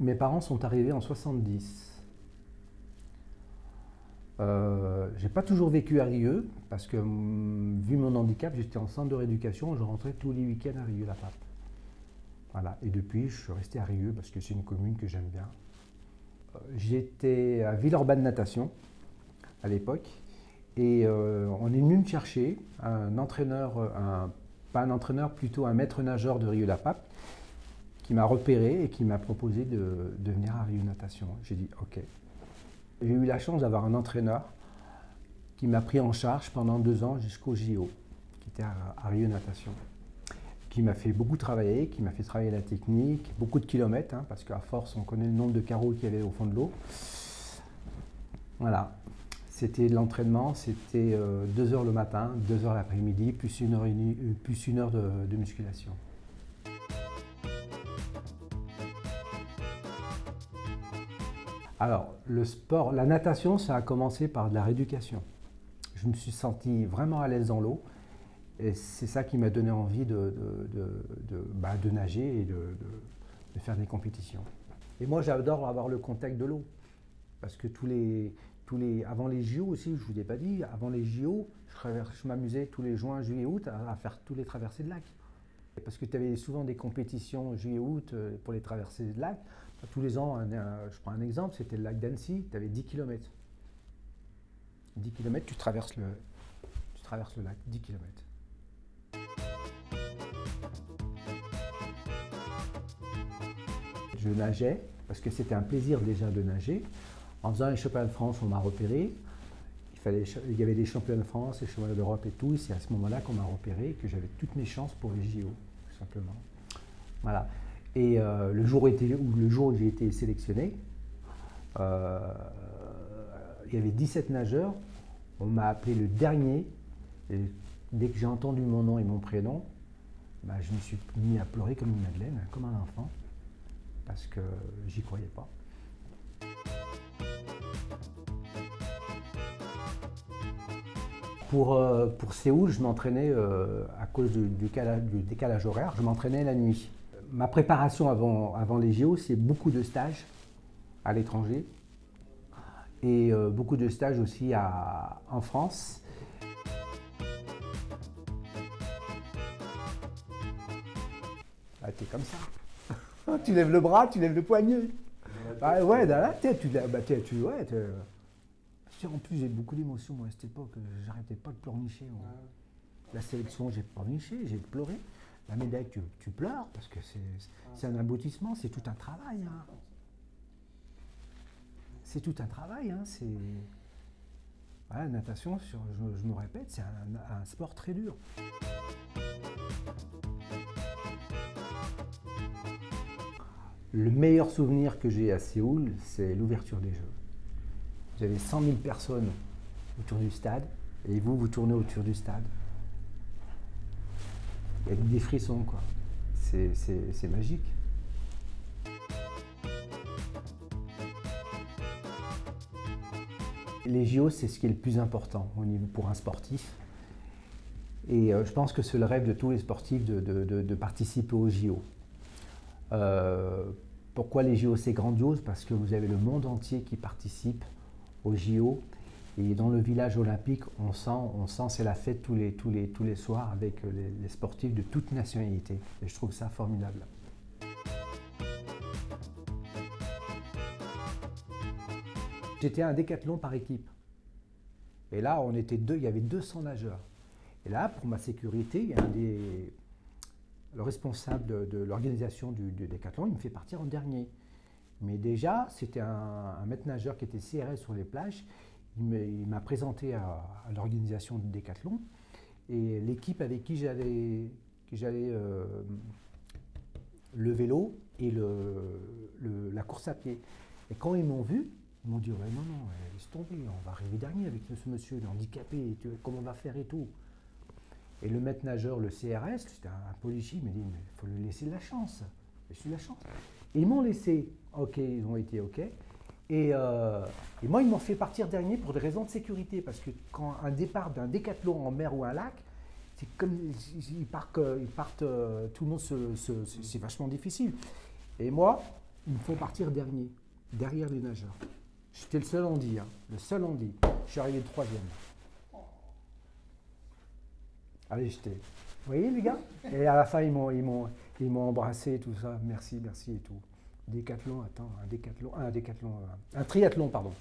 Mes parents sont arrivés en 70. J'ai pas toujours vécu à Rieux, parce que vu mon handicap, j'étais en centre de rééducation, je rentrais tous les week-ends à Rieux-la-Pape. Voilà. Et depuis, je suis resté à Rieux, parce que c'est une commune que j'aime bien. J'étais à Villeurbanne Natation, à l'époque, et on est venu me chercher, un entraîneur, pas un entraîneur, plutôt un maître nageur de Rieux-la-Pape, qui m'a repéré et qui m'a proposé de venir à Rieux Natation. J'ai dit OK. J'ai eu la chance d'avoir un entraîneur qui m'a pris en charge pendant 2 ans jusqu'au JO, qui était à Rieux Natation, qui m'a fait beaucoup travailler, qui m'a fait travailler la technique, beaucoup de kilomètres, hein, parce qu'à force, on connaît le nombre de carreaux qu'il y avait au fond de l'eau. Voilà, c'était de l'entraînement, c'était 2 heures le matin, 2 heures l'après-midi, plus 1 heure de musculation. Alors, le sport, la natation, ça a commencé par de la rééducation. Je me suis senti vraiment à l'aise dans l'eau et c'est ça qui m'a donné envie de nager et de faire des compétitions. Et moi, j'adore avoir le contact de l'eau parce que avant les JO aussi, je ne vous ai pas dit, avant les JO, je m'amusais tous les juin, juillet, août à faire tous les traversées de lac. Parce que tu avais souvent des compétitions juillet-août pour les traversées de lac. Tous les ans, je prends un exemple, c'était le lac d'Annecy, tu avais 10 km. 10 km, tu traverses le lac, 10 km. Je nageais, parce que c'était un plaisir déjà de nager. En faisant les championnats de France, on m'a repéré. Il y avait des championnats de France, les championnats d'Europe et tout. C'est à ce moment-là qu'on m'a repéré et que j'avais toutes mes chances pour les JO, tout simplement. Voilà. Et le jour où j'ai été sélectionné, il y avait 17 nageurs. On m'a appelé le dernier. Et dès que j'ai entendu mon nom et mon prénom, je me suis mis à pleurer comme une madeleine, comme un enfant, parce que j'y croyais pas. Pour Séoul, je m'entraînais à cause du décalage horaire, je m'entraînais la nuit. Ma préparation avant les JO, c'est beaucoup de stages à l'étranger et beaucoup de stages aussi en France. Ah, t'es comme ça. Tu lèves le bras, tu lèves le poignet. Ah, ouais, dans la tête, en plus, j'ai beaucoup d'émotions moi, à cette époque. J'arrêtais pas de pleurnicher. La sélection, j'ai pleurniché, j'ai pleuré. La médaille, tu pleures parce que c'est un aboutissement, c'est tout un travail. Hein. C'est tout un travail. Hein. La natation, je me répète, c'est un sport très dur. Le meilleur souvenir que j'ai à Séoul, c'est l'ouverture des Jeux. Vous avez 100 000 personnes autour du stade, et vous tournez autour du stade. Il y a des frissons, quoi. C'est magique. Les JO, c'est ce qui est le plus important pour un sportif. Et je pense que c'est le rêve de tous les sportifs de participer aux JO. Pourquoi les JO, c'est grandiose? Parce que vous avez le monde entier qui participe aux JO. Et dans le village olympique, on sent c'est la fête tous les soirs avec les sportifs de toute nationalité. Et je trouve ça formidable. J'étais à un décathlon par équipe. Et là, on était il y avait 200 nageurs. Et là, pour ma sécurité, il y a le responsable de l'organisation du décathlon, il me fait partir en dernier. Mais déjà, c'était un maître nageur qui était CRS sur les plages. Il m'a présenté à l'organisation du décathlon et l'équipe avec qui j'allais le vélo et la course à pied. Et quand ils m'ont vu, ils m'ont dit ouais, non, laisse tomber, on va arriver dernier avec ce monsieur, il est handicapé, comment on va faire et tout. Et le maître nageur, le CRS, c'était un policier, il m'a dit mais il faut lui laisser de la chance. J'ai eu la chance. Et ils m'ont laissé, ok, ils ont été ok. Et moi, ils m'ont fait partir dernier pour des raisons de sécurité, parce que quand un départ d'un décathlon en mer ou un lac, c'est comme ils partent, tout le monde c'est vachement difficile. Et moi, Ils me font partir dernier, derrière les nageurs. J'étais le seul handi, hein, le seul handi. Je suis arrivé le troisième. Allez, j'étais. Vous voyez les gars? Et à la fin, ils m'ont embrassé, tout ça. Merci, merci et tout. Décathlon, attends, un triathlon, pardon.